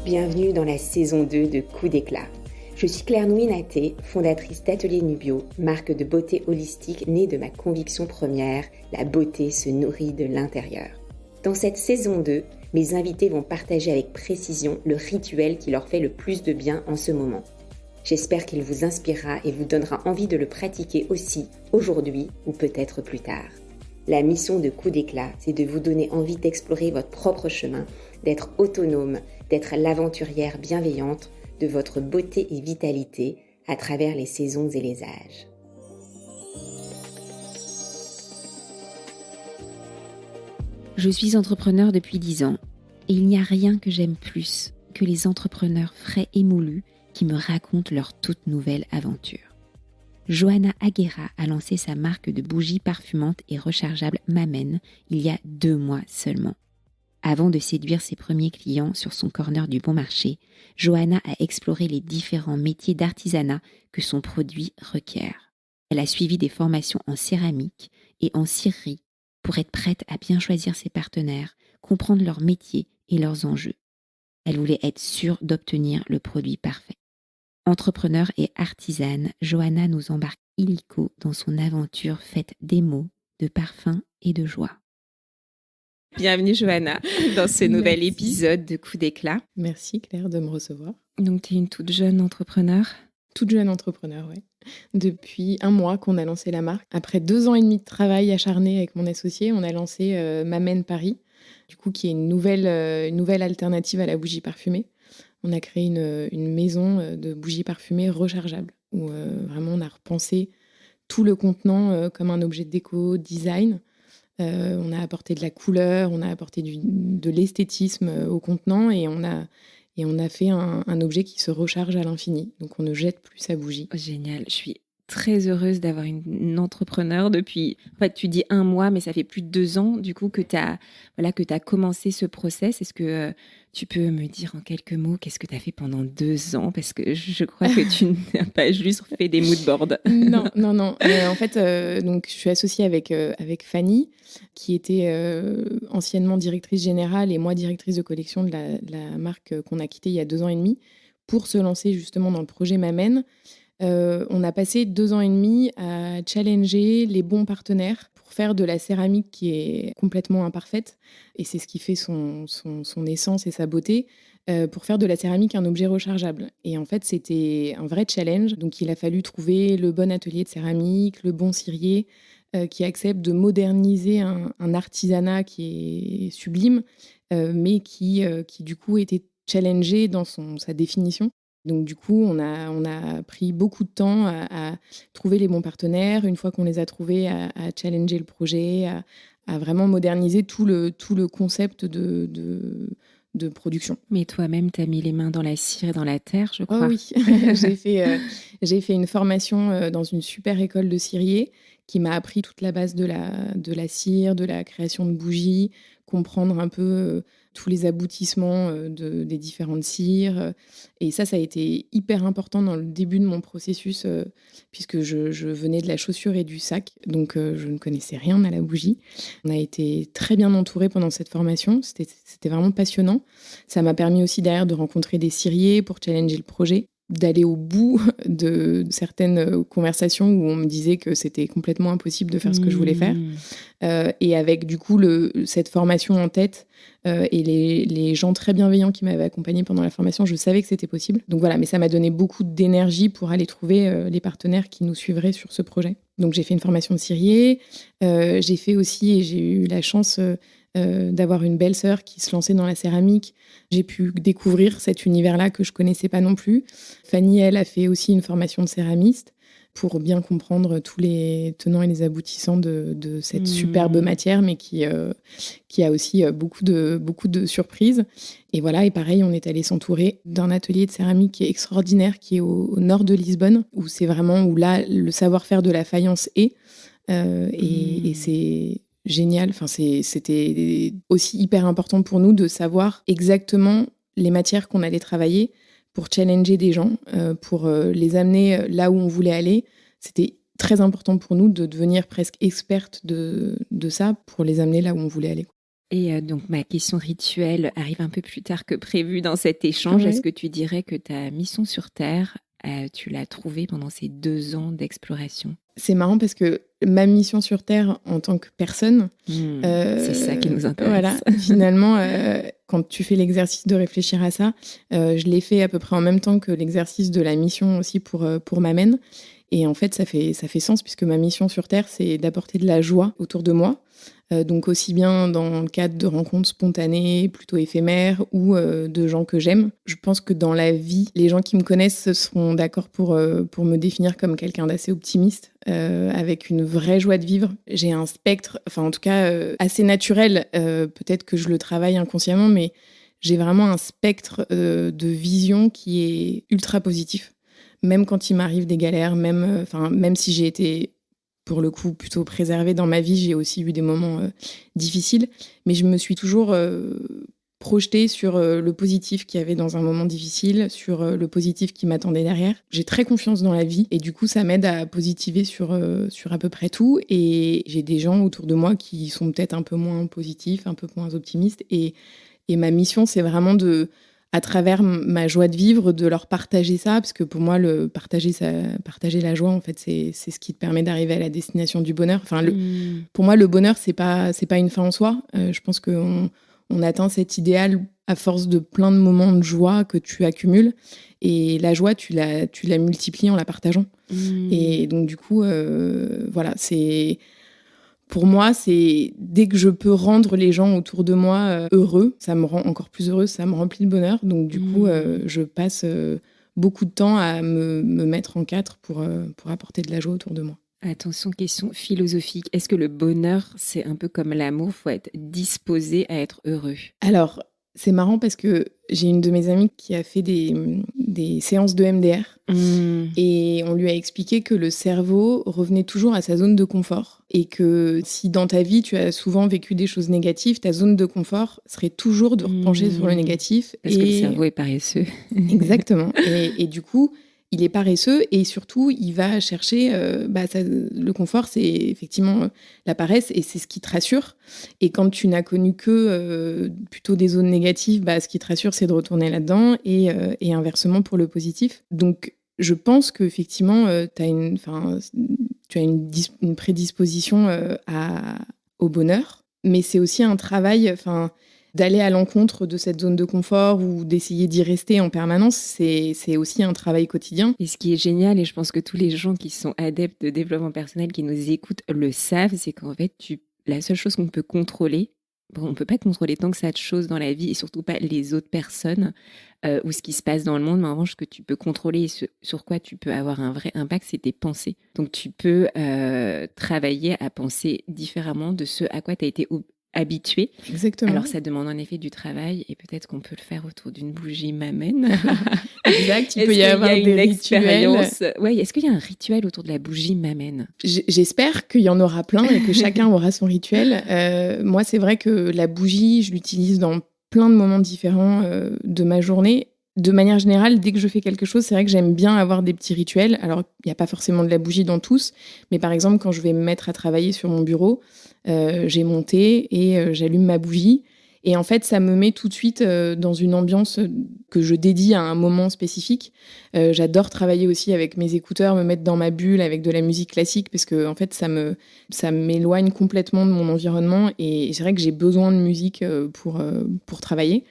Bienvenue dans la saison 2 de Coup d'éclat. Je suis Claire Nouinaté, fondatrice d'Atelier Nubio, marque de beauté holistique née de ma conviction première, la beauté se nourrit de l'intérieur. Dans cette saison 2, mes invités vont partager avec précision le rituel qui leur fait le plus de bien en ce moment. J'espère qu'il vous inspirera et vous donnera envie de le pratiquer aussi, aujourd'hui ou peut-être plus tard. La mission de Coup d'éclat, c'est de vous donner envie d'explorer votre propre chemin, d'être autonome, d'être l'aventurière bienveillante de votre beauté et vitalité à travers les saisons et les âges. Je suis entrepreneur depuis 10 ans et il n'y a rien que j'aime plus que les entrepreneurs frais et moulus qui me racontent leur toute nouvelle aventure. Johanna Aguera a lancé sa marque de bougies parfumantes et rechargeables Mamen il y a 2 mois seulement. Avant de séduire ses premiers clients sur son corner du bon marché, Johanna a exploré les différents métiers d'artisanat que son produit requiert. Elle a suivi des formations en céramique et en cierie pour être prête à bien choisir ses partenaires, comprendre leur métier et leurs enjeux. Elle voulait être sûre d'obtenir le produit parfait. Entrepreneur et artisane, Johanna nous embarque illico dans son aventure faite d'émaux, de parfums et de joie. Bienvenue Johanna dans ce nouvel épisode de Coup d'éclat. Merci Claire de me recevoir. Donc tu es une toute jeune entrepreneur. Toute jeune entrepreneur, oui. Depuis 1 mois qu'on a lancé la marque. Après 2 ans et demi de travail acharné avec mon associé, on a lancé Mamen Paris, du coup qui est une nouvelle alternative à la bougie parfumée. On a créé une maison de bougies parfumées rechargeables où vraiment on a repensé tout le contenant comme un objet de déco, design. On a apporté de la couleur, on a apporté de l'esthétisme au contenant et on a fait un objet qui se recharge à l'infini. Donc on ne jette plus sa bougie. Génial, je suis très heureuse d'avoir une entrepreneur depuis, en fait tu dis 1 mois, mais ça fait plus de 2 ans du coup que tu as commencé ce process. Est-ce que tu peux me dire en quelques mots qu'est-ce que tu as fait pendant 2 ans? Parce que je crois que tu n'as pas juste fait des mood boards. Non. En fait, donc, je suis associée avec Fanny, qui était anciennement directrice générale et moi directrice de collection de la marque qu'on a quittée il y a 2 ans et demi pour se lancer justement dans le projet Mamen. On a passé 2 ans et demi à challenger les bons partenaires pour faire de la céramique qui est complètement imparfaite, et c'est ce qui fait son essence et sa beauté, pour faire de la céramique un objet rechargeable. Et en fait, c'était un vrai challenge. Donc, il a fallu trouver le bon atelier de céramique, le bon cirier, qui accepte de moderniser un artisanat qui est sublime, mais qui du coup était challengé dans sa définition. Donc du coup, on a pris beaucoup de temps à trouver les bons partenaires. Une fois qu'on les a trouvés, à challenger le projet, à vraiment moderniser tout le concept de production. Mais toi-même, tu as mis les mains dans la cire et dans la terre, je crois. Oh oui, j'ai fait une formation dans une super école de cirier qui m'a appris toute la base de la cire, de la création de bougies, comprendre un peu tous les aboutissements des différentes cires. Et ça a été hyper important dans le début de mon processus, puisque je venais de la chaussure et du sac, donc je ne connaissais rien à la bougie. On a été très bien entourés pendant cette formation, c'était vraiment passionnant. Ça m'a permis aussi derrière de rencontrer des ciriers pour challenger le projet, d'aller au bout de certaines conversations où on me disait que c'était complètement impossible de faire ce que je voulais faire. Et avec du coup cette formation en tête et les gens très bienveillants qui m'avaient accompagnée pendant la formation, je savais que c'était possible. Donc voilà, mais ça m'a donné beaucoup d'énergie pour aller trouver les partenaires qui nous suivraient sur ce projet. Donc j'ai fait une formation de cirier, j'ai fait aussi, et j'ai eu la chance d'avoir une belle-sœur qui se lançait dans la céramique. J'ai pu découvrir cet univers-là que je connaissais pas non plus. Fanny, elle, a fait aussi une formation de céramiste pour bien comprendre tous les tenants et les aboutissants de cette superbe matière, mais qui a aussi beaucoup de surprises. Et voilà, et pareil, on est allé s'entourer d'un atelier de céramique qui est extraordinaire, qui est au nord de Lisbonne, où c'est vraiment où là, le savoir-faire de la faïence est. Et c'est génial. Enfin, c'était aussi hyper important pour nous de savoir exactement les matières qu'on allait travailler pour challenger des gens, pour les amener là où on voulait aller. C'était très important pour nous de devenir presque experte de ça pour les amener là où on voulait aller. Et donc, ma question rituelle arrive un peu plus tard que prévu dans cet échange. Ouais. Est-ce que tu dirais que ta mission sur Terre, tu l'as trouvée pendant ces 2 ans d'exploration? C'est marrant parce que ma mission sur Terre en tant que personne, C'est ça qui nous intéresse. voilà, finalement, quand tu fais l'exercice de réfléchir à ça, je l'ai fait à peu près en même temps que l'exercice de la mission aussi pour Mamen. Et en fait, ça fait sens puisque ma mission sur Terre, c'est d'apporter de la joie autour de moi. Donc aussi bien dans le cadre de rencontres spontanées, plutôt éphémères, ou de gens que j'aime. Je pense que dans la vie, les gens qui me connaissent seront d'accord pour me définir comme quelqu'un d'assez optimiste, avec une vraie joie de vivre. J'ai un spectre, enfin en tout cas assez naturel, peut-être que je le travaille inconsciemment, mais j'ai vraiment un spectre de vision qui est ultra positif. Même quand il m'arrive des galères, même si j'ai été pour le coup plutôt préservée dans ma vie, j'ai aussi eu des moments difficiles, mais je me suis toujours projetée sur le positif qu'il y avait dans un moment difficile, sur le positif qui m'attendait derrière. J'ai très confiance dans la vie et du coup ça m'aide à positiver sur à peu près tout, et j'ai des gens autour de moi qui sont peut-être un peu moins positifs, un peu moins optimistes, et ma mission c'est vraiment à travers ma joie de vivre, de leur partager ça, parce que pour moi, partager la joie, en fait, c'est ce qui te permet d'arriver à la destination du bonheur. Enfin, pour moi, le bonheur, c'est pas une fin en soi. Je pense qu'on atteint cet idéal à force de plein de moments de joie que tu accumules. Et la joie, tu la multiplies en la partageant. Et donc, du coup, voilà, c'est... Pour moi, c'est dès que je peux rendre les gens autour de moi heureux, ça me rend encore plus heureuse, ça me remplit de bonheur. Donc du coup, je passe beaucoup de temps à me mettre en quatre pour apporter de la joie autour de moi. Attention, question philosophique. Est-ce que le bonheur, c'est un peu comme l'amour? Faut être disposé à être heureux. Alors, c'est marrant parce que j'ai une de mes amies qui a fait des séances de MDR et on lui a expliqué que le cerveau revenait toujours à sa zone de confort et que si dans ta vie tu as souvent vécu des choses négatives, ta zone de confort serait toujours de repencher sur le négatif. Parce que le cerveau est paresseux. Exactement. Et du coup, il est paresseux et surtout, il va chercher... le confort, c'est effectivement la paresse et c'est ce qui te rassure. Et quand tu n'as connu que plutôt des zones négatives, ce qui te rassure, c'est de retourner là-dedans et inversement pour le positif. Donc, je pense qu'effectivement, tu as une prédisposition au bonheur, mais c'est aussi un travail... d'aller à l'encontre de cette zone de confort ou d'essayer d'y rester en permanence, c'est aussi un travail quotidien. Et ce qui est génial, et je pense que tous les gens qui sont adeptes de développement personnel, qui nous écoutent, le savent, c'est qu'en fait, la seule chose qu'on peut contrôler, on ne peut pas contrôler tant que ça de choses dans la vie, et surtout pas les autres personnes ou ce qui se passe dans le monde, mais en revanche, ce que tu peux contrôler et sur quoi tu peux avoir un vrai impact, c'est tes pensées. Donc tu peux travailler à penser différemment de ce à quoi tu as été habitué. Exactement. Alors ça demande en effet du travail et peut-être qu'on peut le faire autour d'une bougie Mamen. Exact, il peut y avoir des rituels. Ouais, est-ce qu'il y a un rituel autour de la bougie Mamen? J'espère qu'il y en aura plein et que chacun aura son rituel. Moi, c'est vrai que la bougie, je l'utilise dans plein de moments différents de ma journée. De manière générale, dès que je fais quelque chose, c'est vrai que j'aime bien avoir des petits rituels. Alors, il n'y a pas forcément de la bougie dans tous, mais par exemple, quand je vais me mettre à travailler sur mon bureau, j'ai mon thé et j'allume ma bougie. Et en fait, ça me met tout de suite dans une ambiance que je dédie à un moment spécifique. J'adore travailler aussi avec mes écouteurs, me mettre dans ma bulle avec de la musique classique parce que en fait, ça m'éloigne complètement de mon environnement. Et c'est vrai que j'ai besoin de musique pour travailler.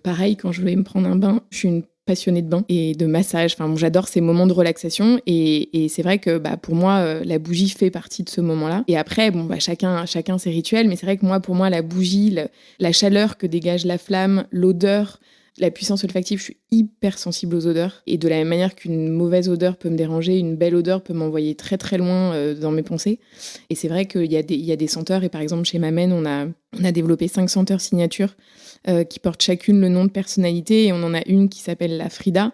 Pareil, quand je vais me prendre un bain, je suis une passionnée de bain et de massage. Enfin, j'adore ces moments de relaxation et c'est vrai que pour moi, la bougie fait partie de ce moment-là. Et après, chacun ses rituels, mais c'est vrai que pour moi, la bougie, la chaleur que dégage la flamme, l'odeur, la puissance olfactive, je suis hyper sensible aux odeurs. Et de la même manière qu'une mauvaise odeur peut me déranger, une belle odeur peut m'envoyer très très loin dans mes pensées. Et c'est vrai qu'il y a des senteurs. Et par exemple, chez Mamen, on a développé 5 senteurs signatures qui portent chacune le nom de personnalité. Et on en a une qui s'appelle la Frida,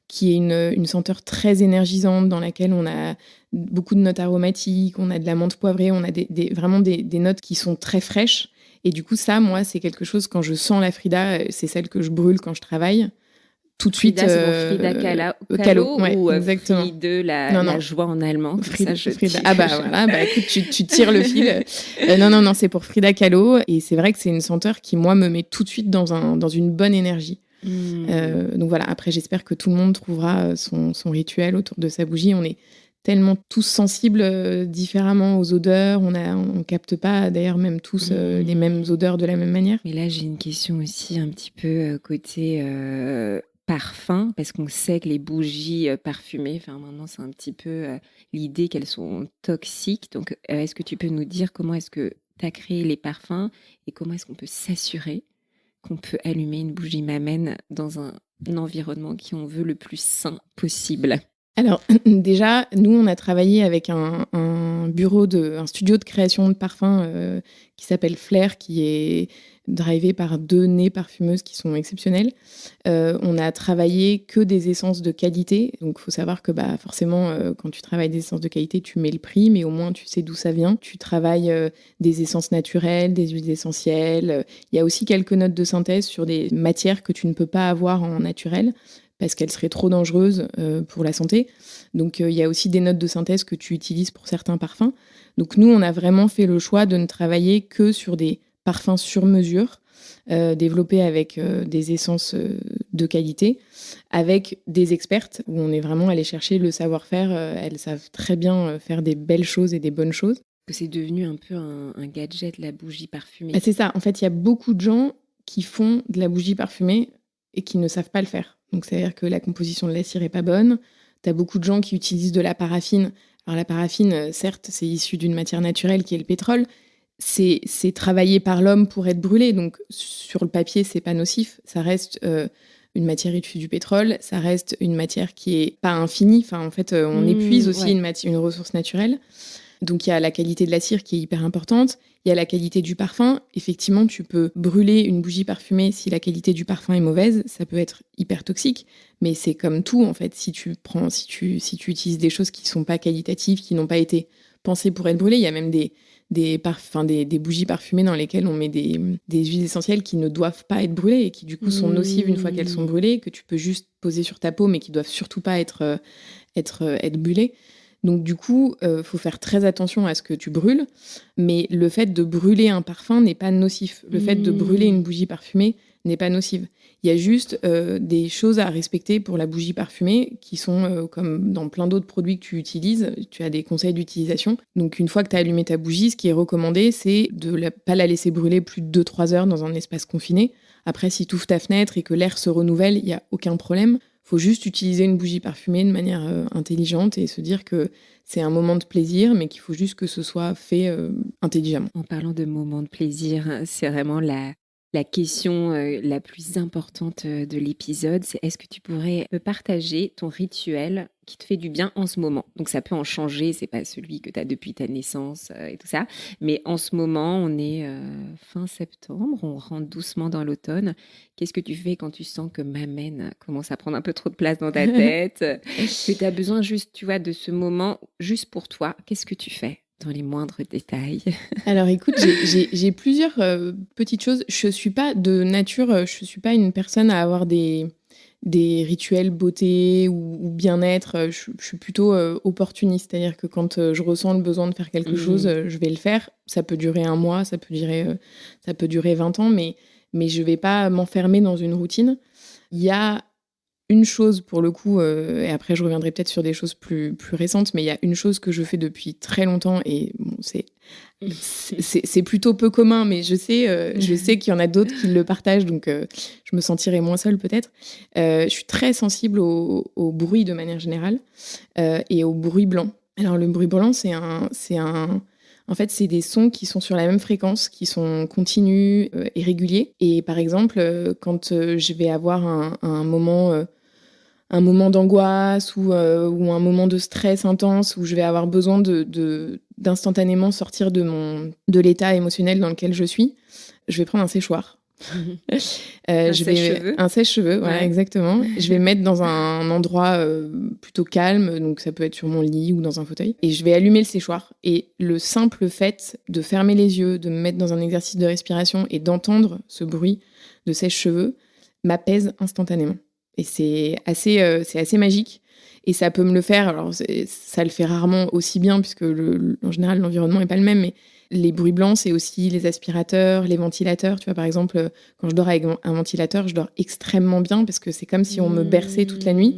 qui est une senteur très énergisante dans laquelle on a beaucoup de notes aromatiques, on a de la menthe poivrée, on a vraiment des notes qui sont très fraîches. Et du coup, ça, moi, c'est quelque chose, quand je sens la Frida, c'est celle que je brûle quand je travaille. tout de suite. C'est pour Frida Kahlo ouais, ou exactement. Fride, la joie en allemand. Frida. Ah bah voilà, bah écoute, tu tires le fil. Non, c'est pour Frida Kahlo. Et c'est vrai que c'est une senteur qui, moi, me met tout de suite dans une bonne énergie. Donc voilà, après, j'espère que tout le monde trouvera son rituel autour de sa bougie. On est tellement tous sensibles différemment aux odeurs. On capte pas, d'ailleurs, même tous les mêmes odeurs de la même manière. Mais là, j'ai une question aussi un petit peu côté parfum, parce qu'on sait que les bougies parfumées, enfin maintenant, c'est un petit peu l'idée qu'elles sont toxiques. Donc, est-ce que tu peux nous dire comment est-ce que tu as créé les parfums et comment est-ce qu'on peut s'assurer qu'on peut allumer une bougie Mamène dans un environnement qui on veut le plus sain possible? Alors déjà, nous, on a travaillé avec un studio de création de parfums qui s'appelle Flair, qui est drivé par 2 nez parfumeuses qui sont exceptionnelles. On a travaillé que des essences de qualité. Donc, il faut savoir que forcément, quand tu travailles des essences de qualité, tu mets le prix, mais au moins, tu sais d'où ça vient. Tu travailles des essences naturelles, des huiles essentielles. Il y a aussi quelques notes de synthèse sur des matières que tu ne peux pas avoir en naturel, parce qu'elle serait trop dangereuse pour la santé. Donc, il y a aussi des notes de synthèse que tu utilises pour certains parfums. Donc, nous, on a vraiment fait le choix de ne travailler que sur des parfums sur mesure, développés avec des essences de qualité, avec des expertes, où on est vraiment allé chercher le savoir-faire. Elles savent très bien faire des belles choses et des bonnes choses. C'est devenu un peu un gadget, la bougie parfumée. C'est ça. En fait, il y a beaucoup de gens qui font de la bougie parfumée et qui ne savent pas le faire. Donc, c'est-à-dire que la composition de la cire n'est pas bonne. Tu as beaucoup de gens qui utilisent de la paraffine. Alors, la paraffine, certes, c'est issu d'une matière naturelle qui est le pétrole. C'est travaillé par l'homme pour être brûlé. Donc, sur le papier, c'est pas nocif. Ça reste une matière issue du pétrole. Ça reste une matière qui est pas infinie. Enfin, en fait, on épuise aussi une ressource naturelle. Donc, il y a la qualité de la cire qui est hyper importante. Il y a la qualité du parfum. Effectivement, tu peux brûler une bougie parfumée si la qualité du parfum est mauvaise. Ça peut être hyper toxique. Mais c'est comme tout, en fait. Si tu utilises des choses qui ne sont pas qualitatives, qui n'ont pas été pensées pour être brûlées, il y a même des bougies parfumées dans lesquelles on met des huiles essentielles qui ne doivent pas être brûlées et qui, du coup, sont nocives une fois qu'elles sont brûlées, que tu peux juste poser sur ta peau, mais qui ne doivent surtout pas être brûlées. Donc, du coup, faut faire très attention à ce que tu brûles. Mais le fait de brûler un parfum n'est pas nocif. Le fait de brûler une bougie parfumée n'est pas nocive. Il y a juste des choses à respecter pour la bougie parfumée qui sont, comme dans plein d'autres produits que tu utilises, tu as des conseils d'utilisation. Donc, une fois que tu as allumé ta bougie, ce qui est recommandé, c'est de ne pas la laisser brûler plus de 2-3 heures dans un espace confiné. Après, si tu ouvres ta fenêtre et que l'air se renouvelle, il n'y a aucun problème. Faut juste utiliser une bougie parfumée de manière intelligente et se dire que c'est un moment de plaisir, mais qu'il faut juste que ce soit fait intelligemment. En parlant de moments de plaisir, c'est vraiment la question la plus importante de l'épisode. C'est est-ce que tu pourrais me partager ton rituel qui te fait du bien en ce moment? Donc ça peut en changer, c'est pas celui que tu as depuis ta naissance et tout ça. Mais en ce moment, on est fin septembre, on rentre doucement dans l'automne. Qu'est-ce que tu fais quand tu sens que Mamène commence à prendre un peu trop de place dans ta tête, que tu as besoin juste, tu vois, de ce moment juste pour toi? Qu'est-ce que tu fais dans les moindres détails? Alors écoute, j'ai plusieurs petites choses. Je suis pas de nature, je suis pas une personne à avoir des rituels beauté ou bien-être. Je suis plutôt opportuniste, c'est-à-dire que quand je ressens le besoin de faire quelque chose, je vais le faire. Ça peut durer 1 mois, ça peut durer 20 ans, mais je vais pas m'enfermer dans une routine. Il y a une chose pour le coup, et après je reviendrai peut-être sur des choses plus récentes, mais il y a une chose que je fais depuis très longtemps et bon, c'est plutôt peu commun, mais je sais qu'il y en a d'autres qui le partagent, donc je me sentirai moins seule peut-être. Je suis très sensible au bruit de manière générale et au bruit blanc. Alors le bruit blanc, en fait, c'est des sons qui sont sur la même fréquence, qui sont continus et réguliers. Et par exemple, quand je vais avoir un moment d'angoisse ou un moment de stress intense où je vais avoir besoin d'instantanément sortir de l'état émotionnel dans lequel je suis, je vais prendre un séchoir. Un sèche-cheveux. Un sèche-cheveux, voilà, exactement. Je vais me mettre dans un endroit plutôt calme, donc ça peut être sur mon lit ou dans un fauteuil, et je vais allumer le séchoir. Et le simple fait de fermer les yeux, de me mettre dans un exercice de respiration et d'entendre ce bruit de sèche-cheveux m'apaise instantanément. Et c'est assez magique. Et ça peut me le faire, alors ça le fait rarement aussi bien, puisque en général, l'environnement n'est pas le même, mais les bruits blancs, c'est aussi les aspirateurs, les ventilateurs. Tu vois, par exemple, quand je dors avec un ventilateur, je dors extrêmement bien, parce que c'est comme si on me berçait toute la nuit.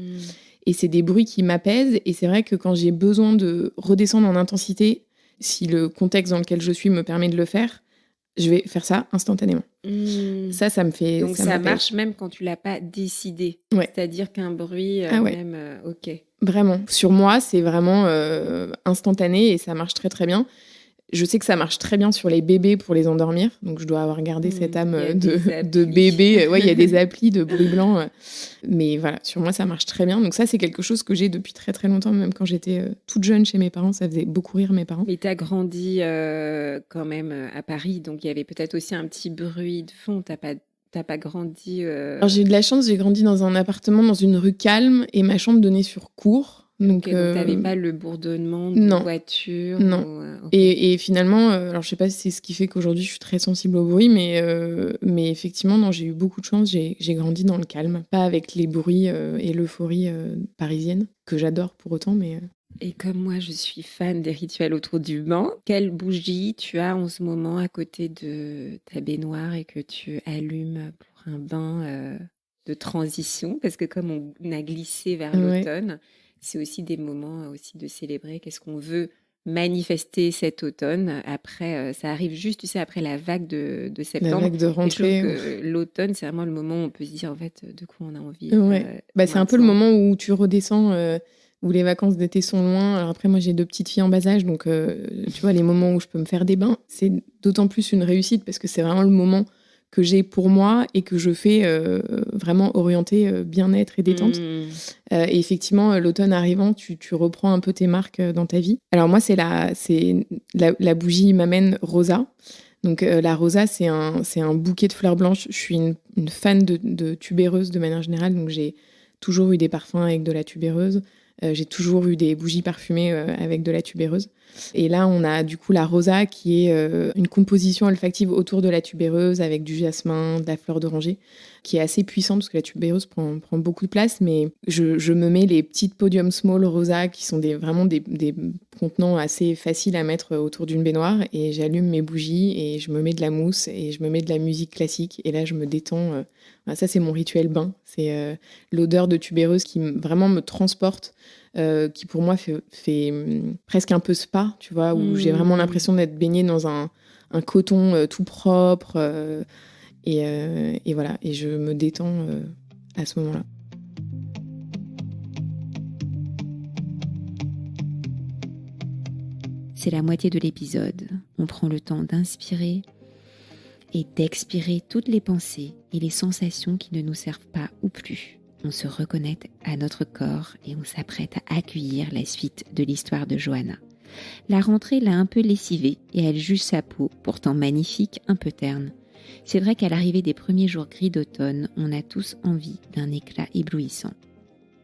Et c'est des bruits qui m'apaisent. Et c'est vrai que quand j'ai besoin de redescendre en intensité, si le contexte dans lequel je suis me permet de le faire, je vais faire ça instantanément. Ça me fait... Donc ça marche même quand tu l'as pas décidé. Ouais. C'est-à-dire qu'un bruit, même... ok. Vraiment. Sur moi, c'est vraiment instantané et ça marche très très bien. Je sais que ça marche très bien sur les bébés pour les endormir. Donc, je dois avoir gardé cette âme de bébé. Ouais, il y a des applis de bruit blanc. Mais voilà, sur moi, ça marche très bien. Donc ça, c'est quelque chose que j'ai depuis très très longtemps. Même quand j'étais toute jeune chez mes parents, ça faisait beaucoup rire mes parents. Mais tu as grandi quand même à Paris. Donc, il y avait peut-être aussi un petit bruit de fond. T'as pas grandi... Alors, j'ai eu de la chance. J'ai grandi dans un appartement dans une rue calme et ma chambre donnait sur cour. Donc, donc t'avais pas le bourdonnement de voiture. Non. Et finalement, alors je sais pas si c'est ce qui fait qu'aujourd'hui je suis très sensible au bruit, mais effectivement, non, j'ai eu beaucoup de chance. J'ai grandi dans le calme, pas avec les bruits et l'euphorie parisienne que j'adore pour autant, mais. Et comme moi, je suis fan des rituels autour du bain, quelle bougie tu as en ce moment à côté de ta baignoire et que tu allumes pour un bain de transition? Parce que comme on a glissé vers l'automne, c'est aussi des moments aussi de célébrer qu'est-ce qu'on veut manifester cet automne. Après, ça arrive juste, tu sais, après la vague de septembre. La vague de rentrée. L'automne, c'est vraiment le moment où on peut se dire, en fait, de quoi on a envie. C'est un peu le moment où tu redescends, où les vacances d'été sont loin. Alors après, moi, j'ai 2 petites filles en bas âge, donc tu vois, les moments où je peux me faire des bains, c'est d'autant plus une réussite parce que c'est vraiment le moment que j'ai pour moi et que je fais vraiment orienté bien-être et détente. Et effectivement, l'automne arrivant, tu reprends un peu tes marques dans ta vie. Alors moi, c'est la bougie m'amène Rosa. Donc la Rosa, c'est un bouquet de fleurs blanches. Je suis une fan de tubéreuse de manière générale, donc j'ai toujours eu des parfums avec de la tubéreuse. J'ai toujours eu des bougies parfumées avec de la tubéreuse. Et là, on a du coup la Rosa qui est une composition olfactive autour de la tubéreuse avec du jasmin, de la fleur d'oranger, qui est assez puissante parce que la tubéreuse prend beaucoup de place. Mais je me mets les petites Podium Small Rosa qui sont vraiment des contenants assez faciles à mettre autour d'une baignoire. Et j'allume mes bougies et je me mets de la mousse et je me mets de la musique classique. Et là, je me détends. Ça, c'est mon rituel bain. C'est l'odeur de tubéreuse qui vraiment me transporte. Qui pour moi fait presque un peu spa, tu vois, où j'ai vraiment l'impression d'être baignée dans un coton tout propre et voilà, et je me détends à ce moment-là. C'est la moitié de l'épisode. On prend le temps d'inspirer et d'expirer toutes les pensées et les sensations qui ne nous servent pas ou plus. On se reconnecte à notre corps et on s'apprête à accueillir la suite de l'histoire de Johanna. La rentrée l'a un peu lessivée et elle juge sa peau, pourtant magnifique, un peu terne. C'est vrai qu'à l'arrivée des premiers jours gris d'automne, on a tous envie d'un éclat éblouissant.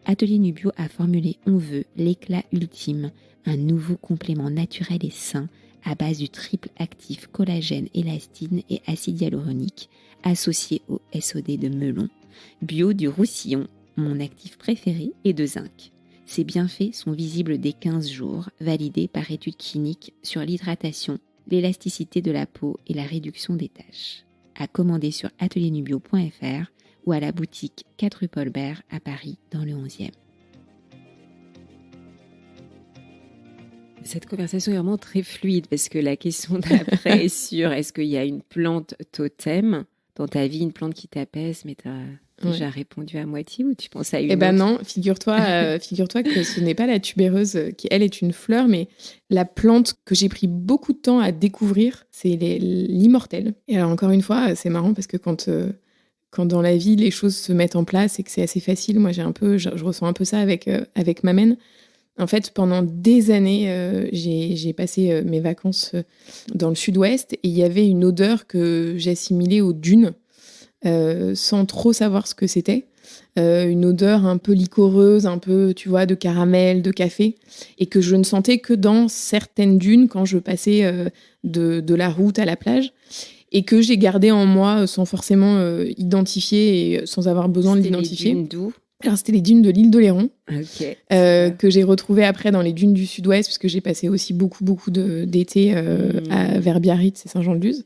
Atelier Nubio a formulé On veut l'éclat ultime, un nouveau complément naturel et sain à base du triple actif collagène, élastine et acide hyaluronique associé au SOD de melon, bio du Roussillon, mon actif préféré, et de zinc. Ces bienfaits sont visibles dès 15 jours, validés par études cliniques sur l'hydratation, l'élasticité de la peau et la réduction des taches. À commander sur ateliernubio.fr ou à la boutique 4 rue Paul Bert à Paris dans le 11e. Cette conversation est vraiment très fluide parce que la question d'après est sur est-ce qu'il y a une plante totem dans ta vie, une plante qui t'apaise, mais tu as déjà répondu à moitié ou tu penses à une autre? Non, figure-toi que ce n'est pas la tubéreuse qui, elle, est une fleur, mais la plante que j'ai pris beaucoup de temps à découvrir, c'est l'immortelle. Et alors, encore une fois, c'est marrant parce que quand dans la vie, les choses se mettent en place et que c'est assez facile, moi, je ressens un peu ça avec Mamène. En fait, pendant des années, j'ai passé mes vacances dans le sud-ouest et il y avait une odeur que j'assimilais aux dunes sans trop savoir ce que c'était. Une odeur un peu liquoreuse, un peu, tu vois, de caramel, de café, et que je ne sentais que dans certaines dunes quand je passais de la route à la plage. et que j'ai gardé en moi sans forcément identifier et sans avoir besoin de l'identifier. C'était les dunes d'où ? Alors, c'était les dunes de l'île d'Oléron, Ok. que j'ai retrouvées après dans les dunes du sud-ouest, parce que j'ai passé aussi beaucoup d'été vers Biarritz et Saint-Jean-de-Luz.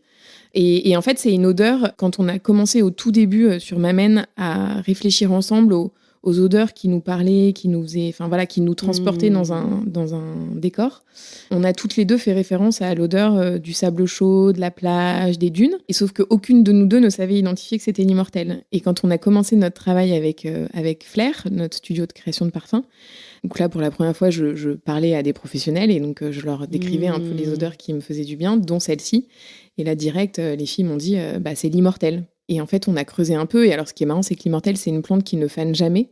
Et en fait, c'est une odeur, quand on a commencé au tout début sur Mamène à réfléchir ensemble aux odeurs qui nous parlaient, qui nous faisaient, enfin voilà, qui nous transportaient dans un décor. On a toutes les deux fait référence à l'odeur du sable chaud, de la plage, des dunes. Et sauf qu'aucune de nous deux ne savait identifier que c'était l'immortel. Et quand on a commencé notre travail avec Flair, notre studio de création de parfums, donc là, pour la première fois, je parlais à des professionnels et donc je leur décrivais un peu les odeurs qui me faisaient du bien, dont celle-ci. Et là, direct, les filles m'ont dit c'est l'immortel. Et en fait, on a creusé un peu. Et alors, ce qui est marrant, c'est que l'immortel, c'est une plante qui ne fane jamais.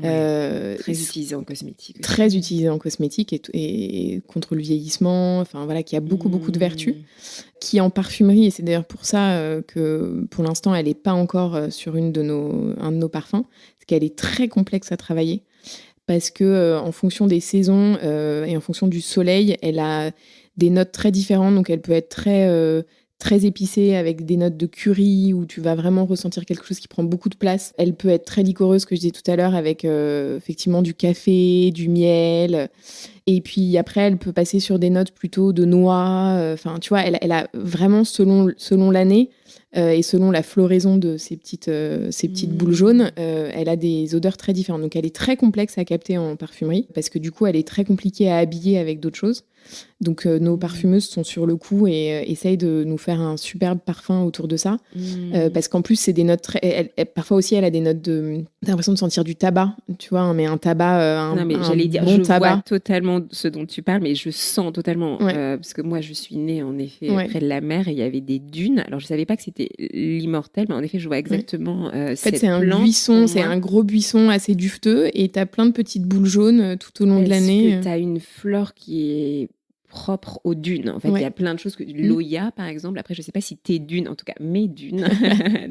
Très utilisée en cosmétique. Très utilisée en cosmétique et contre le vieillissement. Enfin, voilà, qui a beaucoup de vertus. Qui en parfumerie, et c'est d'ailleurs pour ça que pour l'instant, elle n'est pas encore sur un de nos parfums, parce qu'elle est très complexe à travailler. Parce que en fonction des saisons et en fonction du soleil, elle a des notes très différentes. Donc, elle peut être très épicée avec des notes de curry où tu vas vraiment ressentir quelque chose qui prend beaucoup de place. Elle peut être très liquoreuse, que je disais tout à l'heure, avec effectivement du café, du miel. Et puis après, elle peut passer sur des notes plutôt de noix. Enfin, tu vois, elle a vraiment, selon l'année et selon la floraison de ces petites boules jaunes, elle a des odeurs très différentes. Donc, elle est très complexe à capter en parfumerie parce que du coup, elle est très compliquée à habiller avec d'autres choses. Donc, nos parfumeuses sont sur le coup et essayent de nous faire un superbe parfum autour de ça. Parce qu'en plus, c'est des notes parfois aussi, elle a des notes de... T'as l'impression de sentir du tabac, tu vois, mais un tabac, non, mais j'allais dire, bon je tabac. vois totalement ce dont tu parles, mais je sens totalement, parce que moi, je suis née, en effet, près de la mer, et il y avait des dunes. Alors, je savais pas que c'était l'immortel, mais en effet, je vois exactement en fait, c'est un buisson, c'est un gros buisson assez dufteux, et t'as plein de petites boules jaunes tout au long de l'année. Est-ce que t'as une fleur qui est propre aux dunes? En fait, il y a plein de choses que l'Oya, par exemple. Après, je sais pas si tes dunes, en tout cas mes dunes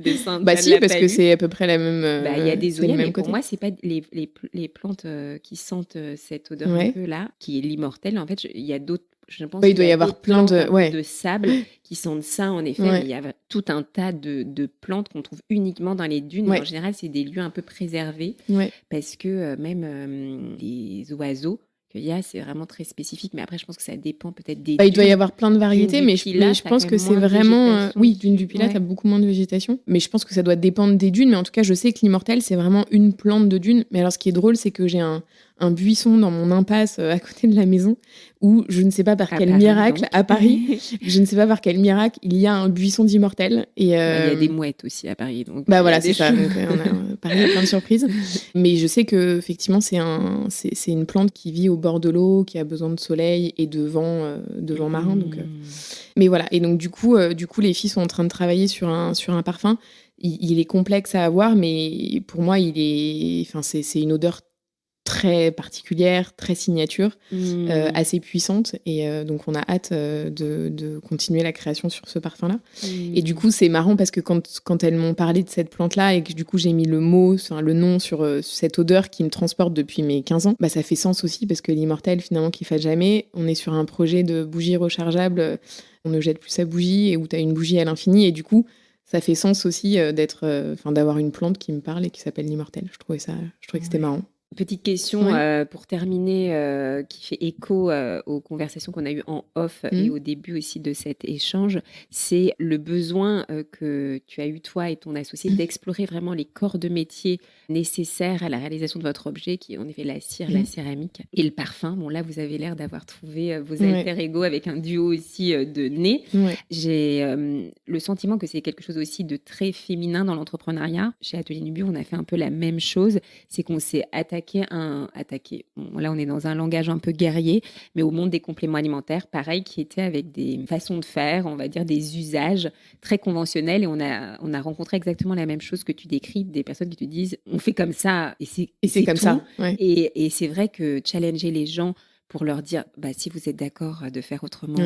de Sainte-Anne. Bah si, parce que c'est à peu près la même. Il y a des Oyas, mais pour côté. moi, c'est pas les plantes qui sentent cette odeur un peu là, qui est l'immortel. En fait, il y a d'autres. Je pense il doit y avoir plein de sable qui sentent ça, en effet. Mais il y a tout un tas de plantes qu'on trouve uniquement dans les dunes. Et en général, c'est des lieux un peu préservés parce que même les oiseaux qu'il y a, c'est vraiment très spécifique. Mais après, je pense que ça dépend peut-être des dunes. Il doit y avoir plein de variétés, mais je pense que c'est vraiment... Oui, dunes du Pilat, tu as beaucoup moins de végétation. Mais je pense que ça doit dépendre des dunes. Mais en tout cas, je sais que l'immortel, c'est vraiment une plante de dune. Mais alors, ce qui est drôle, c'est que j'ai un buisson dans mon impasse à côté de la maison où je ne sais pas par quel miracle, à Paris, je ne sais pas par quel miracle, il y a un buisson d'immortel. Et il y a des mouettes aussi à Paris. Donc voilà, c'est ça. Donc, Paris, il y a plein de surprises. Mais je sais que effectivement, c'est une plante qui vit au bord de l'eau, qui a besoin de soleil et de vent marin. Donc, mais voilà. Et donc, du coup, les filles sont en train de travailler sur un parfum. Il est complexe à avoir, mais pour moi, c'est une odeur très particulière, très signature, assez puissante. Et donc, on a hâte de continuer la création sur ce parfum-là. Et du coup, c'est marrant parce que quand elles m'ont parlé de cette plante-là et que du coup, j'ai mis le nom sur cette odeur qui me transporte depuis mes 15 ans, ça fait sens aussi parce que l'immortel, finalement, qui fade jamais, on est sur un projet de bougie rechargeable, on ne jette plus sa bougie et où tu as une bougie à l'infini. Et du coup, ça fait sens aussi d'avoir une plante qui me parle et qui s'appelle l'immortel. Je trouvais que c'était marrant. Petite question pour terminer, qui fait écho aux conversations qu'on a eues en off et au début aussi de cet échange, c'est le besoin que tu as eu toi et ton associé d'explorer vraiment les corps de métier nécessaires à la réalisation de votre objet, qui est en effet la cire, la céramique et le parfum. Bon, là, vous avez l'air d'avoir trouvé vos alter-ego avec un duo aussi de nez. J'ai le sentiment que c'est quelque chose aussi de très féminin dans l'entrepreneuriat. Chez Atelier Nubio, on a fait un peu la même chose, c'est qu'on s'est attaqué. Bon, là, on est dans un langage un peu guerrier, mais au monde des compléments alimentaires, pareil, qui était avec des façons de faire, on va dire des usages très conventionnels. Et on a rencontré exactement la même chose que tu décris, des personnes qui te disent on fait comme ça et c'est comme tout. Ça. Ouais. Et c'est vrai que challenger les gens pour leur dire si vous êtes d'accord de faire autrement,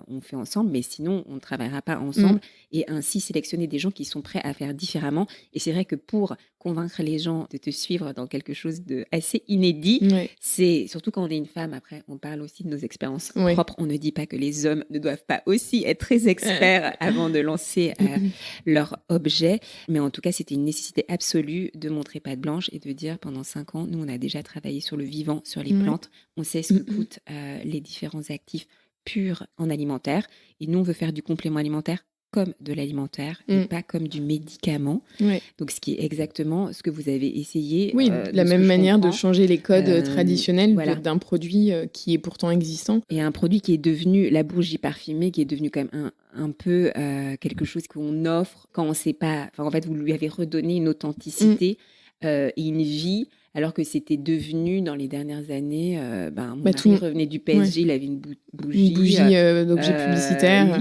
on fait ensemble, mais sinon on ne travaillera pas ensemble, et ainsi sélectionner des gens qui sont prêts à faire différemment. Et c'est vrai que pour convaincre les gens de te suivre dans quelque chose de assez inédit. Ouais. C'est surtout quand on est une femme, après, on parle aussi de nos expériences Ouais. propres. On ne dit pas que les hommes ne doivent pas aussi être très experts avant de lancer leur objet. Mais en tout cas, c'était une nécessité absolue de montrer patte blanche et de dire pendant 5 ans, nous, on a déjà travaillé sur le vivant, sur les plantes. On sait ce que coûtent les différents actifs purs en alimentaire. Et nous, on veut faire du complément alimentaire comme de l'alimentaire et pas comme du médicament. Ouais. Donc, ce qui est exactement ce que vous avez essayé. Oui, de la même manière de changer les codes traditionnels d'un produit qui est pourtant existant. Et un produit qui est devenu, la bougie parfumée, qui est devenu quand même un peu quelque chose qu'on offre quand on ne sait pas. Enfin, en fait, vous lui avez redonné une authenticité et une vie. Alors que c'était devenu, dans les dernières années, mon mari revenait du PSG, il avait une bougie. Une bougie d'objet publicitaire.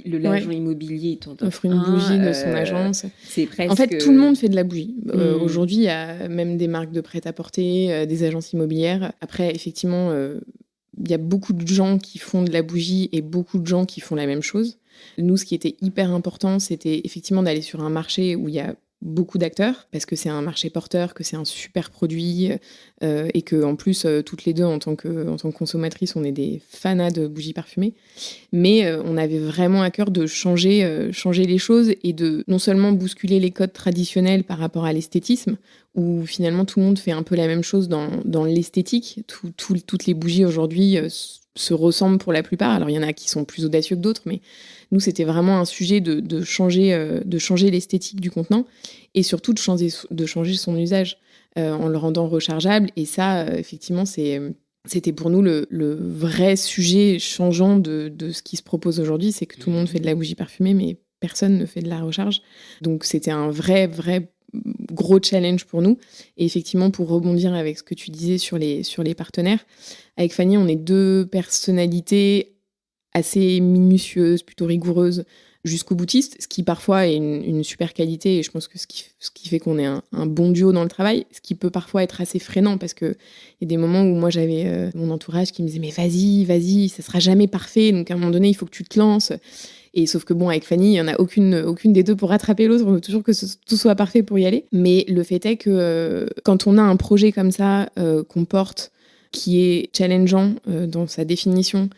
L'agent immobilier offre une bougie de son agence. C'est presque... En fait, tout le monde fait de la bougie. Aujourd'hui, il y a même des marques de prêt-à-porter, des agences immobilières. Après, effectivement, il y a beaucoup de gens qui font de la bougie et beaucoup de gens qui font la même chose. Nous, ce qui était hyper important, c'était effectivement d'aller sur un marché où il y a beaucoup d'acteurs, parce que c'est un marché porteur, que c'est un super produit et que en plus, toutes les deux, en tant que consommatrices, on est des fanas de bougies parfumées. Mais on avait vraiment à cœur de changer les choses et de non seulement bousculer les codes traditionnels par rapport à l'esthétisme, où finalement tout le monde fait un peu la même chose dans l'esthétique. Toutes les bougies aujourd'hui se ressemblent pour la plupart. Alors il y en a qui sont plus audacieux que d'autres, mais nous c'était vraiment un sujet de changer l'esthétique du contenant et surtout de changer son usage en le rendant rechargeable. Et ça, effectivement, c'était pour nous le vrai sujet changeant de ce qui se propose aujourd'hui, c'est que tout le monde fait de la bougie parfumée, mais personne ne fait de la recharge. Donc c'était un vrai gros challenge pour nous. Et effectivement, pour rebondir avec ce que tu disais sur les partenaires, avec Fanny, on est 2 personnalités assez minutieuses, plutôt rigoureuses, jusqu'au boutiste, ce qui parfois est une super qualité, et je pense que ce qui fait qu'on est un bon duo dans le travail, ce qui peut parfois être assez freinant, parce qu'il y a des moments où moi j'avais mon entourage qui me disait « mais vas-y, ça sera jamais parfait, donc à un moment donné, il faut que tu te lances ». Et sauf que bon, avec Fanny, il n'y en a aucune des deux pour rattraper l'autre. On veut toujours que tout soit parfait pour y aller. Mais le fait est que quand on a un projet comme ça qu'on porte, qui est challengeant dans sa définition,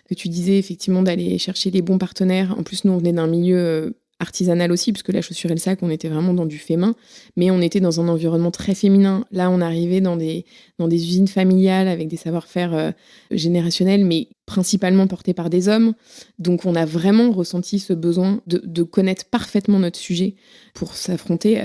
que tu disais effectivement d'aller chercher les bons partenaires. En plus, nous, on venait d'un milieu artisanal aussi, puisque la chaussure et le sac, on était vraiment dans du fait main, mais on était dans un environnement très féminin. Là, on arrivait dans des usines familiales avec des savoir-faire générationnels, mais principalement portés par des hommes. Donc, on a vraiment ressenti ce besoin de connaître parfaitement notre sujet pour s'affronter.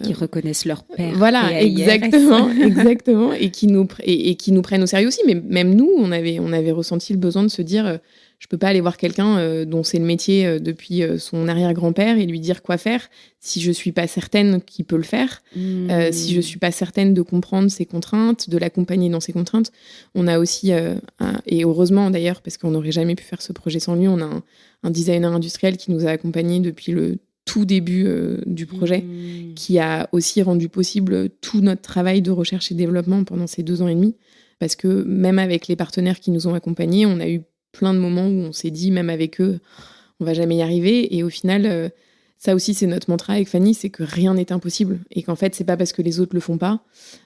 Qui reconnaissent leur père. Voilà, exactement, et qui nous prennent au sérieux aussi. Mais même nous, on avait ressenti le besoin de se dire... Je peux pas aller voir quelqu'un dont c'est le métier depuis son arrière-grand-père et lui dire quoi faire si je suis pas certaine qu'il peut le faire, si je suis pas certaine de comprendre ses contraintes, de l'accompagner dans ses contraintes. On a aussi, et heureusement d'ailleurs, parce qu'on n'aurait jamais pu faire ce projet sans lui, on a un designer industriel qui nous a accompagnés depuis le tout début du projet, qui a aussi rendu possible tout notre travail de recherche et développement pendant ces 2 ans et demi. Parce que même avec les partenaires qui nous ont accompagnés, on a eu plein de moments où on s'est dit, même avec eux, on va jamais y arriver. Et au final, ça aussi, c'est notre mantra avec Fanny, c'est que rien n'est impossible. Et qu'en fait, c'est pas parce que les autres le font pas,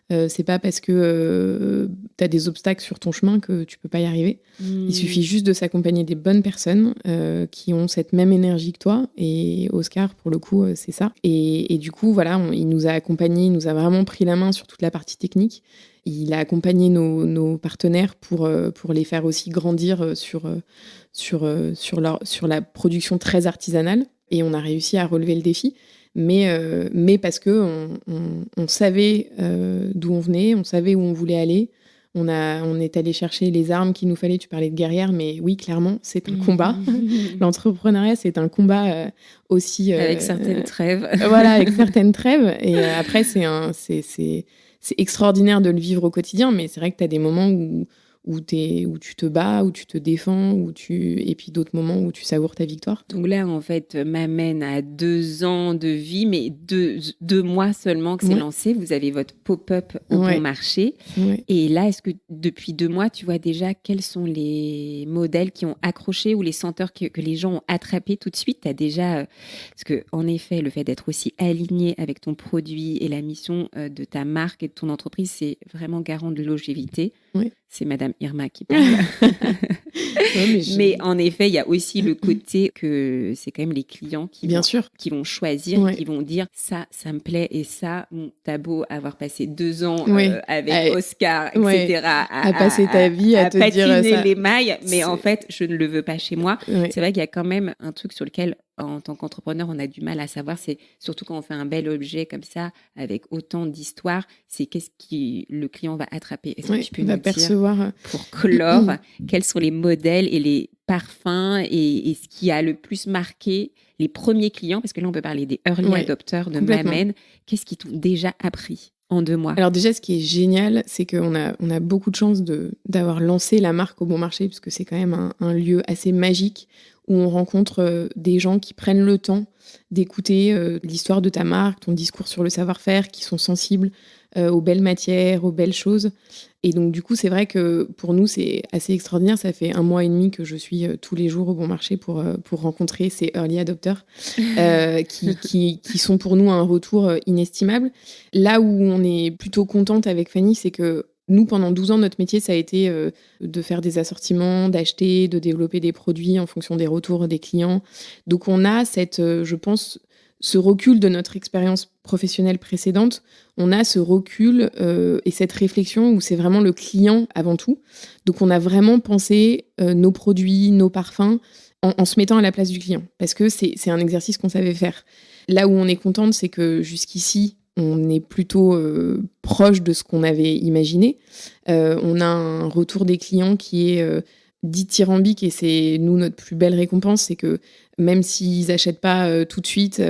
c'est pas parce que t'as des obstacles sur ton chemin que tu peux pas y arriver. Il suffit juste de s'accompagner des bonnes personnes qui ont cette même énergie que toi. Et Oscar, pour le coup, c'est ça. Et du coup, voilà, il nous a accompagnés, il nous a vraiment pris la main sur toute la partie technique. Il a accompagné nos partenaires pour les faire aussi grandir sur la production très artisanale. Et on a réussi à relever le défi. Mais parce que on savait d'où on venait, on savait où on voulait aller. On est allé chercher les armes qu'il nous fallait. Tu parlais de guerrière, mais oui, clairement, c'est un combat. L'entrepreneuriat, c'est un combat aussi... avec certaines trêves. Voilà, avec certaines trêves. Et après, c'est extraordinaire de le vivre au quotidien, mais c'est vrai que tu as des moments où où tu te bats, où tu te défends, et puis d'autres moments où tu savoures ta victoire. Donc là, en fait, Mamen a 2 ans de vie, mais 2 mois seulement que c'est lancé. Vous avez votre pop-up au bon marché. Ouais. Et là, est-ce que depuis 2 mois, tu vois déjà quels sont les modèles qui ont accroché ou les senteurs que les gens ont attrapés tout de suite? Tu as déjà... parce qu'en effet, le fait d'être aussi aligné avec ton produit et la mission de ta marque et de ton entreprise, c'est vraiment garant de longévité. Oui. C'est Madame Irma qui parle. Mais en effet, il y a aussi le côté que c'est quand même les clients qui vont choisir, qui vont dire ça me plaît, et ça, t'as beau avoir passé 2 ans avec Oscar, etc., à passer ta vie à te dire ça. Les mailles, mais en fait, je ne le veux pas chez moi. C'est vrai qu'il y a quand même un truc sur lequel, en tant qu'entrepreneur, on a du mal à savoir, c'est surtout quand on fait un bel objet comme ça, avec autant d'histoire, c'est qu'est-ce que le client va attraper. Est-ce que tu peux nous dire, pour clore, quels sont les modèles et les parfums et ce qui a le plus marqué les premiers clients, parce que là, on peut parler des early adopters de Mamen. Qu'est-ce qu'ils t'ont déjà appris en 2 mois? Alors déjà, ce qui est génial, c'est qu'on a beaucoup de chance d'avoir lancé la marque au bon marché, parce que c'est quand même un lieu assez magique où on rencontre des gens qui prennent le temps d'écouter l'histoire de ta marque, ton discours sur le savoir-faire, qui sont sensibles aux belles matières, aux belles choses. Et donc, du coup, c'est vrai que pour nous, c'est assez extraordinaire. Ça fait 1 mois et demi que je suis tous les jours au bon marché pour rencontrer ces early adopters qui sont pour nous un retour inestimable. Là où on est plutôt contente avec Fanny, c'est que nous, pendant 12 ans, notre métier, ça a été de faire des assortiments, d'acheter, de développer des produits en fonction des retours des clients. Donc, on a je pense, ce recul de notre expérience professionnelle précédente. On a ce recul et cette réflexion où c'est vraiment le client avant tout. Donc, on a vraiment pensé nos produits, nos parfums en se mettant à la place du client. Parce que c'est un exercice qu'on savait faire. Là où on est contente, c'est que jusqu'ici, on est plutôt proche de ce qu'on avait imaginé. On a un retour des clients qui est dithyrambique, et c'est nous notre plus belle récompense, c'est que même s'ils n'achètent pas tout de suite,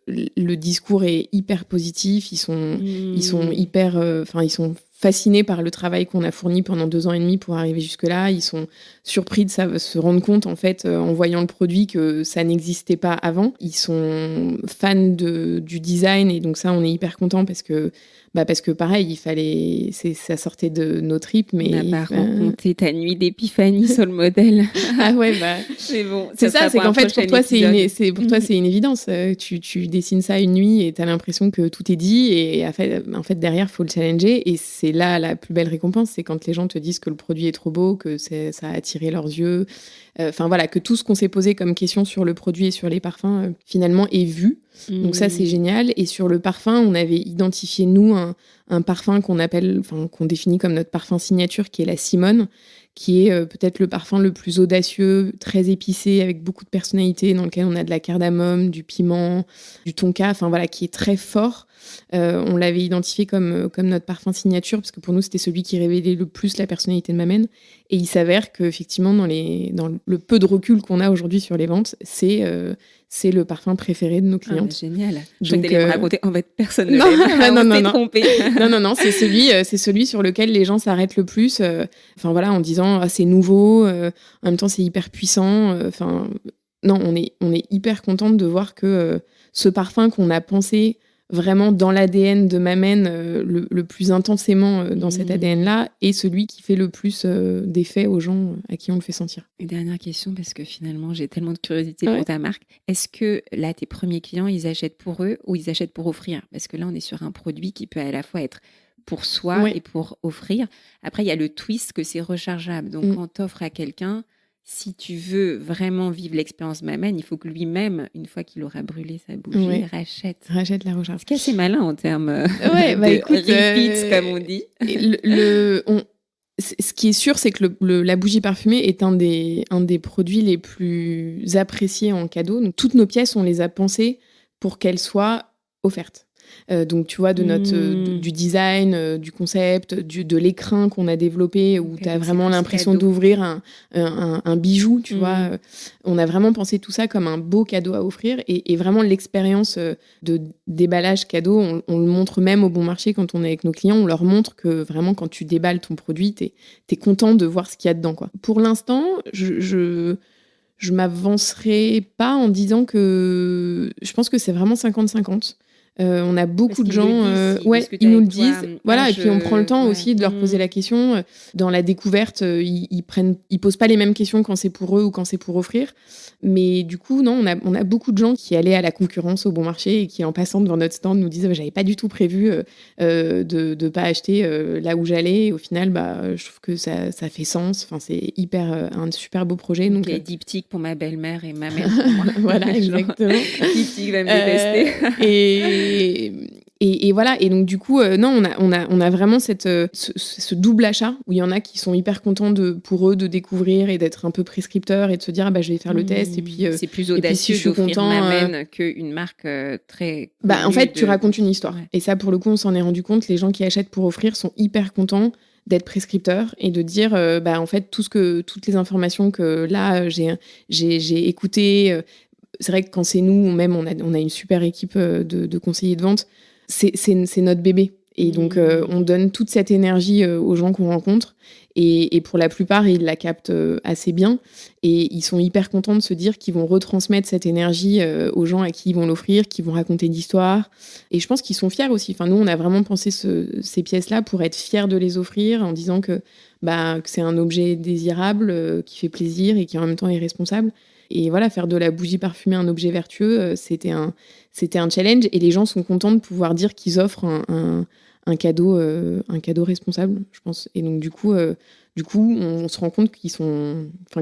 le discours est hyper positif. Ils sont hyper, ils sont fascinés par le travail qu'on a fourni pendant 2 ans et demi pour arriver jusque-là. Ils sont surpris de se rendre compte, en fait, en voyant le produit, que ça n'existait pas avant. Ils sont fans du design, et donc ça, on est hyper contents parce que pareil, ça sortait de nos tripes. Mais on n'a pas raconté ta nuit d'épiphanie sur le modèle. Ah ouais, c'est bon. C'est ça, c'est qu'en fait, pour toi, c'est une évidence. Tu dessines ça une nuit et t'as l'impression que tout est dit, et en fait derrière, faut le challenger, et c'est là la plus belle récompense, c'est quand les gens te disent que le produit est trop beau, que ça a attiré leurs yeux. Voilà, que tout ce qu'on s'est posé comme question sur le produit et sur les parfums, finalement, est vu. Donc ça, c'est génial. Et sur le parfum, on avait identifié, nous, un parfum qu'on définit comme notre parfum signature, qui est la Simone, qui est peut-être le parfum le plus audacieux, très épicé, avec beaucoup de personnalité, dans lequel on a de la cardamome, du piment, du tonka, qui est très fort. On l'avait identifié comme notre parfum signature, parce que pour nous, c'était celui qui révélait le plus la personnalité de Mamen. Et il s'avère qu'effectivement, dans le peu de recul qu'on a aujourd'hui sur les ventes, c'est le parfum préféré de nos clientes. Génial. Je vais me raconter. En fait, personne ne l'aime. Non. Trompé. Non, c'est celui sur lequel les gens s'arrêtent le plus. En disant c'est nouveau, en même temps c'est hyper puissant. Non, on est hyper contente de voir que ce parfum qu'on a pensé vraiment dans l'ADN de Mamen, le plus intensément dans cet ADN-là, est celui qui fait le plus d'effet aux gens à qui on le fait sentir. Une dernière question, parce que finalement, j'ai tellement de curiosité pour ta marque. Est-ce que là, tes premiers clients, ils achètent pour eux ou ils achètent pour offrir? Parce que là, on est sur un produit qui peut à la fois être pour soi et pour offrir. Après, il y a le twist que c'est rechargeable. Donc, quand t'offres à quelqu'un, si tu veux vraiment vivre l'expérience Mamen, il faut que lui-même, une fois qu'il aura brûlé sa bougie, rachète la recharge. C'est assez malin en termes de repeats, comme on dit. Ce qui est sûr, c'est que la bougie parfumée est un des produits les plus appréciés en cadeau. Donc, toutes nos pièces, on les a pensées pour qu'elles soient offertes. Donc, tu vois, de du design, du concept, de l'écrin qu'on a développé, où tu as vraiment l'impression d'ouvrir un bijou, tu vois. On a vraiment pensé tout ça comme un beau cadeau à offrir. Et vraiment, l'expérience de déballage cadeau, on le montre même au bon marché quand on est avec nos clients. On leur montre que vraiment, quand tu déballes ton produit, t'es content de voir ce qu'il y a dedans, quoi. Pour l'instant, je m'avancerai pas en disant que... Je pense que c'est vraiment 50-50. On a beaucoup de gens... ils nous le disent. Voilà, et puis on prend le temps aussi de leur poser la question. Dans la découverte, ils posent pas les mêmes questions quand c'est pour eux ou quand c'est pour offrir. Mais du coup, non, on a beaucoup de gens qui allaient à la concurrence au bon marché et qui, en passant devant notre stand, nous disent j'avais pas du tout prévu de pas acheter là où j'allais. Et au final, je trouve que ça fait sens. Enfin, c'est un super beau projet. Donc les diptyques pour ma belle-mère et ma mère pour moi. Voilà, exactement. Diptyque va me détester. Et voilà. Et donc, du coup, non, on a vraiment ce double achat où il y en a qui sont hyper contents pour eux de découvrir et d'être un peu prescripteurs et de se dire je vais faire le test. Et puis, c'est plus audacieux d'offrir Mamen qu'une marque très... en fait, tu racontes une histoire. Ouais. Et ça, pour le coup, on s'en est rendu compte. Les gens qui achètent pour offrir sont hyper contents d'être prescripteurs et de dire, en fait, toutes les informations que là, j'ai écoutées... c'est vrai que quand c'est nous, même, on a une super équipe de conseillers de vente. C'est notre bébé. Et donc, on donne toute cette énergie aux gens qu'on rencontre. Et pour la plupart, ils la captent assez bien. Et ils sont hyper contents de se dire qu'ils vont retransmettre cette énergie aux gens à qui ils vont l'offrir, qui vont raconter d'histoires. Et je pense qu'ils sont fiers aussi. Enfin, nous, on a vraiment pensé ces pièces-là pour être fiers de les offrir en disant que c'est un objet désirable, qui fait plaisir et qui en même temps est responsable. Et voilà, faire de la bougie parfumée un objet vertueux, c'était un challenge. Et les gens sont contents de pouvoir dire qu'ils offrent un cadeau responsable, je pense. Et donc, du coup, on se rend compte que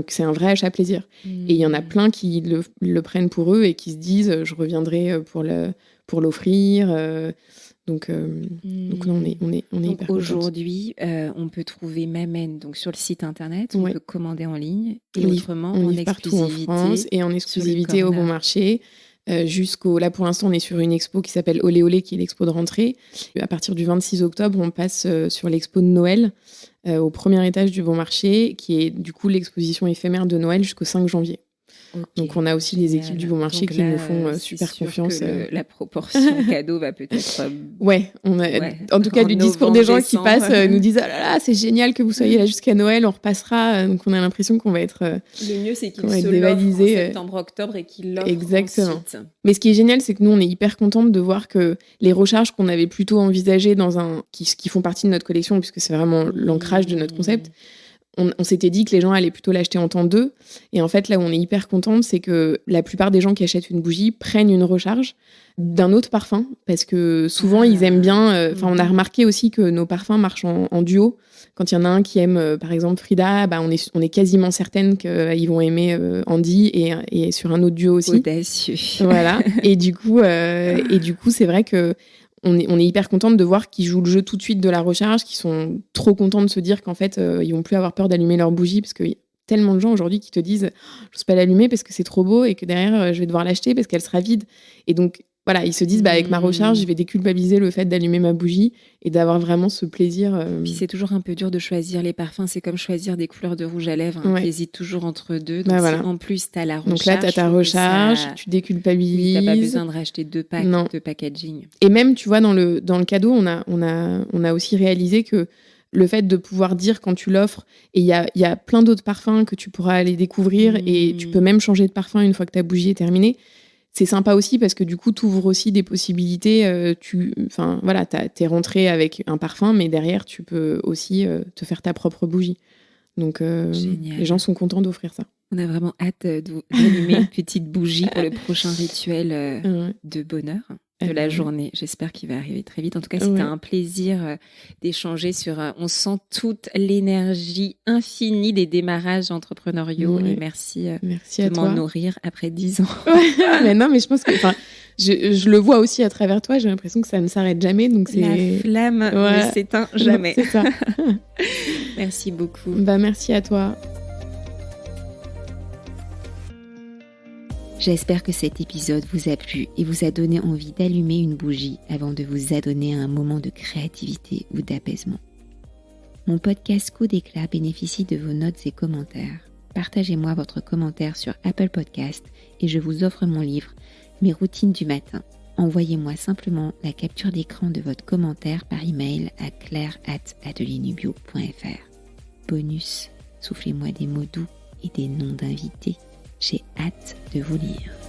c'est un vrai achat plaisir. Et il y en a plein qui le prennent pour eux et qui se disent, je reviendrai pour l'offrir. Donc non, on est donc hyper aujourd'hui, on peut trouver Mamen donc sur le site internet, on peut commander en ligne et autrement on en livre partout en France et en exclusivité au bon marché. Là pour l'instant on est sur une expo qui s'appelle Olé Olé, qui est l'expo de rentrée. À partir du 26 octobre on passe sur l'expo de Noël au premier étage du bon marché, qui est du coup l'exposition éphémère de Noël jusqu'au 5 janvier. Okay. Donc on a aussi les équipes du bon marché qui nous font super confiance. La proportion cadeau va peut-être... en tout cas du discours des gens qui passent nous disent « Ah là là, c'est génial que vous soyez là jusqu'à Noël, on repassera ». Donc on a l'impression qu'on va être le mieux, c'est qu'ils se l'offrent en septembre-octobre et qu'ils l'offrent exactement. Ensuite. Mais ce qui est génial, c'est que nous, on est hyper contente de voir que les recharges qu'on avait plutôt envisagées qui font partie de notre collection, puisque c'est vraiment l'ancrage de notre concept, on s'était dit que les gens allaient plutôt l'acheter en temps 2. Et en fait, là où on est hyper contente, c'est que la plupart des gens qui achètent une bougie prennent une recharge d'un autre parfum. Parce que souvent, ils aiment bien... on a remarqué aussi que nos parfums marchent en duo. Quand il y en a un qui aime, par exemple, Frida, on est quasiment certaine qu'ils vont aimer Andy et sur un autre duo aussi. Audacieux. Voilà. Et du coup, c'est vrai que on est hyper contente de voir qu'ils jouent le jeu tout de suite de la recharge, qu'ils sont trop contents de se dire qu'en fait, ils vont plus avoir peur d'allumer leur bougie, parce qu'il y a tellement de gens aujourd'hui qui te disent « j'ose pas l'allumer parce que c'est trop beau et que derrière, je vais devoir l'acheter parce qu'elle sera vide ». Et donc, voilà, ils se disent avec ma recharge, je vais déculpabiliser le fait d'allumer ma bougie et d'avoir vraiment ce plaisir. Puis c'est toujours un peu dur de choisir les parfums, c'est comme choisir des couleurs de rouge à lèvres, hein. T'hésites toujours entre deux. Donc voilà. En plus, t'as la recharge. Donc là, t'as ta recharge, tu déculpabilises. T'as pas besoin de racheter 2 packs de packaging. Et même, tu vois, dans le cadeau, on a aussi réalisé que le fait de pouvoir dire quand tu l'offres, et il y a plein d'autres parfums que tu pourras aller découvrir, et tu peux même changer de parfum une fois que ta bougie est terminée. C'est sympa aussi parce que du coup, tu ouvres aussi des possibilités. T'es rentré avec un parfum, mais derrière, tu peux aussi te faire ta propre bougie. Donc, les gens sont contents d'offrir ça. On a vraiment hâte d'allumer une petite bougie pour le prochain rituel de bonheur de la journée. J'espère qu'il va arriver très vite. En tout cas, c'était un plaisir d'échanger sur... on sent toute l'énergie infinie des démarrages entrepreneuriaux. Et merci de m'en nourrir après 10 ans. Mais non, mais je pense que... Je le vois aussi à travers toi. J'ai l'impression que ça ne s'arrête jamais. Donc la flamme ne s'éteint jamais. C'est ça. Merci beaucoup. Merci à toi. J'espère que cet épisode vous a plu et vous a donné envie d'allumer une bougie avant de vous adonner à un moment de créativité ou d'apaisement. Mon podcast Coup d'éclat bénéficie de vos notes et commentaires. Partagez-moi votre commentaire sur Apple Podcast et je vous offre mon livre « Mes routines du matin ». Envoyez-moi simplement la capture d'écran de votre commentaire par email à claire@ateliernubio.fr. Bonus, soufflez-moi des mots doux et des noms d'invités. J'ai hâte de vous lire.